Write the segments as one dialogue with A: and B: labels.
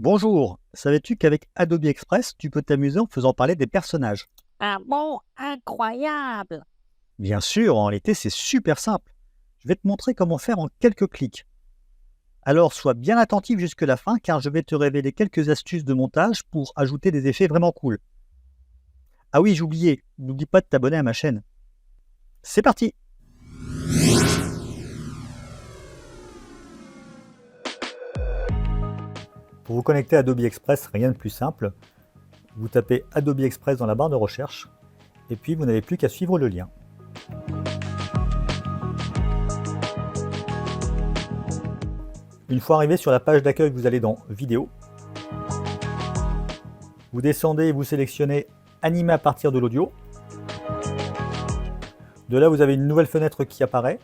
A: Bonjour, savais-tu qu'avec Adobe Express, tu peux t'amuser en faisant parler des personnages?
B: Ah bon? Incroyable!
A: Bien sûr, en réalité, c'est super simple. Je vais te montrer comment faire en quelques clics. Alors, sois bien attentif jusque la fin car je vais te révéler quelques astuces de montage pour ajouter des effets vraiment cool. Ah oui, j'oubliais, n'oublie pas de t'abonner à ma chaîne. C'est parti! Pour vous connecter à Adobe Express, rien de plus simple. Vous tapez Adobe Express dans la barre de recherche et puis vous n'avez plus qu'à suivre le lien. Une fois arrivé sur la page d'accueil, vous allez dans Vidéo. Vous descendez et vous sélectionnez Animer à partir de l'audio. De là, vous avez une nouvelle fenêtre qui apparaît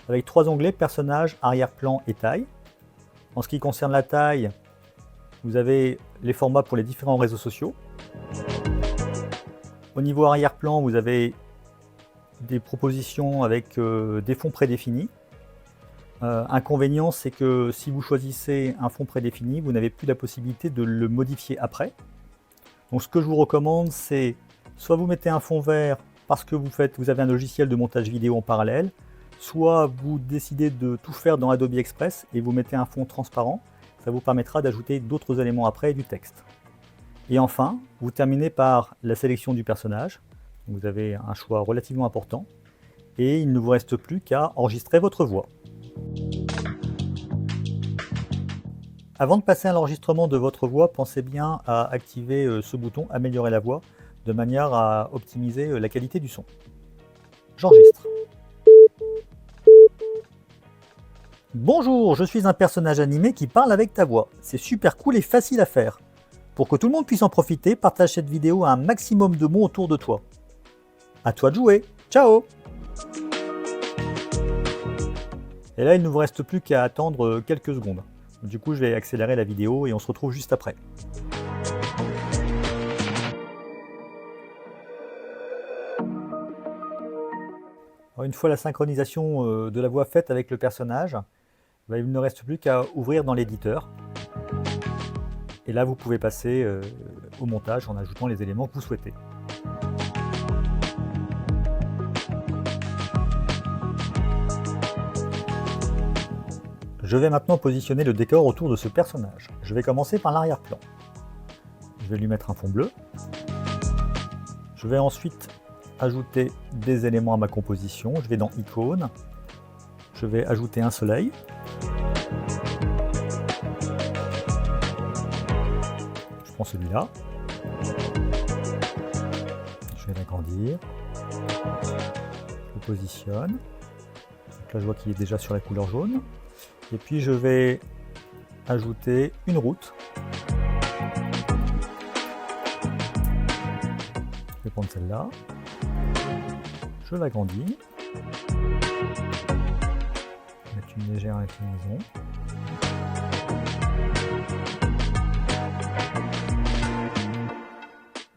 A: avec trois onglets, Personnages, Arrière-plan et Taille. En ce qui concerne la taille, vous avez les formats pour les différents réseaux sociaux. Au niveau arrière-plan, vous avez des propositions avec des fonds prédéfinis. Inconvénient, c'est que si vous choisissez un fond prédéfini, vous n'avez plus la possibilité de le modifier après. Donc ce que je vous recommande, c'est soit vous mettez un fond vert parce que vous avez un logiciel de montage vidéo en parallèle, soit vous décidez de tout faire dans Adobe Express et vous mettez un fond transparent. Ça vous permettra d'ajouter d'autres éléments après et du texte. Et enfin, vous terminez par la sélection du personnage. Vous avez un choix relativement important et il ne vous reste plus qu'à enregistrer votre voix. Avant de passer à l'enregistrement de votre voix, pensez bien à activer ce bouton « Améliorer la voix » de manière à optimiser la qualité du son. J'enregistre. Bonjour, je suis un personnage animé qui parle avec ta voix. C'est super cool et facile à faire. Pour que tout le monde puisse en profiter, partage cette vidéo à un maximum de mots autour de toi. À toi de jouer. Ciao! Et là, il ne vous reste plus qu'à attendre quelques secondes. Du coup, je vais accélérer la vidéo et on se retrouve juste après. Alors, une fois la synchronisation de la voix faite avec le personnage, il ne reste plus qu'à ouvrir dans l'éditeur. Et là, vous pouvez passer au montage en ajoutant les éléments que vous souhaitez. Je vais maintenant positionner le décor autour de ce personnage. Je vais commencer par l'arrière-plan. Je vais lui mettre un fond bleu. Je vais ensuite ajouter des éléments à ma composition. Je vais dans Icônes. Je vais ajouter un soleil. Je prends celui-là. Je vais l'agrandir. Je le positionne. Donc là, je vois qu'il est déjà sur la couleur jaune. Et puis je vais ajouter une route. Je vais prendre celle-là. Je l'agrandis. Mettre une légère inclinaison.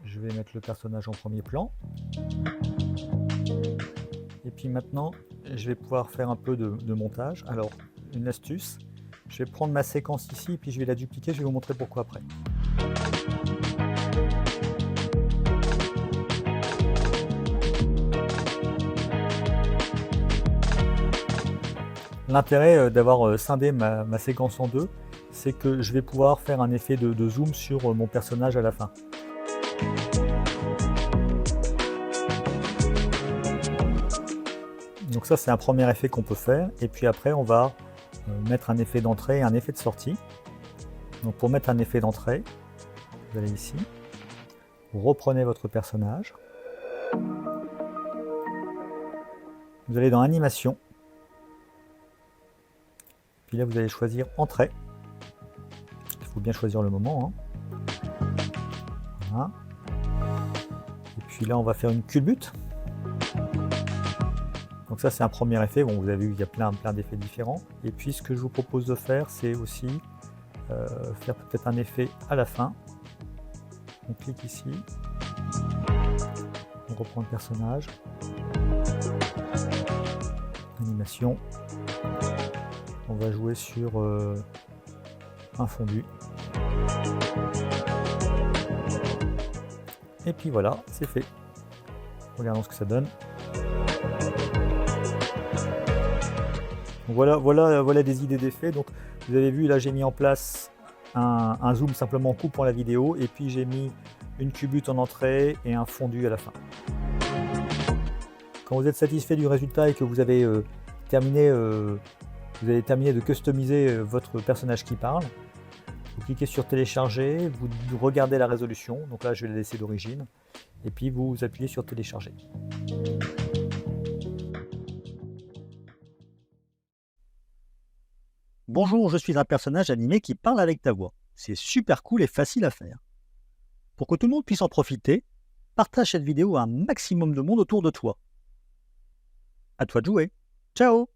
A: Je vais mettre le personnage en premier plan. Et puis maintenant, je vais pouvoir faire un peu de montage. Alors, une astuce, je vais prendre ma séquence ici et puis je vais la dupliquer, je vais vous montrer pourquoi après. L'intérêt d'avoir scindé ma séquence en deux, c'est que je vais pouvoir faire un effet de zoom sur mon personnage à la fin. Donc ça, c'est un premier effet qu'on peut faire. Et puis après, on va mettre un effet d'entrée et un effet de sortie. Donc pour mettre un effet d'entrée, vous allez ici, vous reprenez votre personnage, vous allez dans Animation, puis là vous allez choisir Entrée. Il faut bien choisir le moment. Voilà. Et puis là on va faire une culbute. Donc ça c'est un premier effet, bon vous avez vu il y a plein d'effets différents. Et puis ce que je vous propose de faire c'est aussi faire peut-être un effet à la fin. On clique ici, on reprend le personnage, animation, on va jouer sur un fondu. Et puis voilà, c'est fait. Regardons ce que ça donne. Donc voilà des idées d'effets. Donc vous avez vu, là j'ai mis en place un zoom simplement coupant la vidéo, et puis j'ai mis une cubute en entrée et un fondu à la fin. Quand vous êtes satisfait du résultat et que vous avez terminé de customiser votre personnage qui parle, vous cliquez sur télécharger, vous regardez la résolution, donc là je vais la laisser d'origine, et puis vous appuyez sur télécharger. Bonjour, je suis un personnage animé qui parle avec ta voix. C'est super cool et facile à faire. Pour que tout le monde puisse en profiter, partage cette vidéo à un maximum de monde autour de toi. À toi de jouer. Ciao!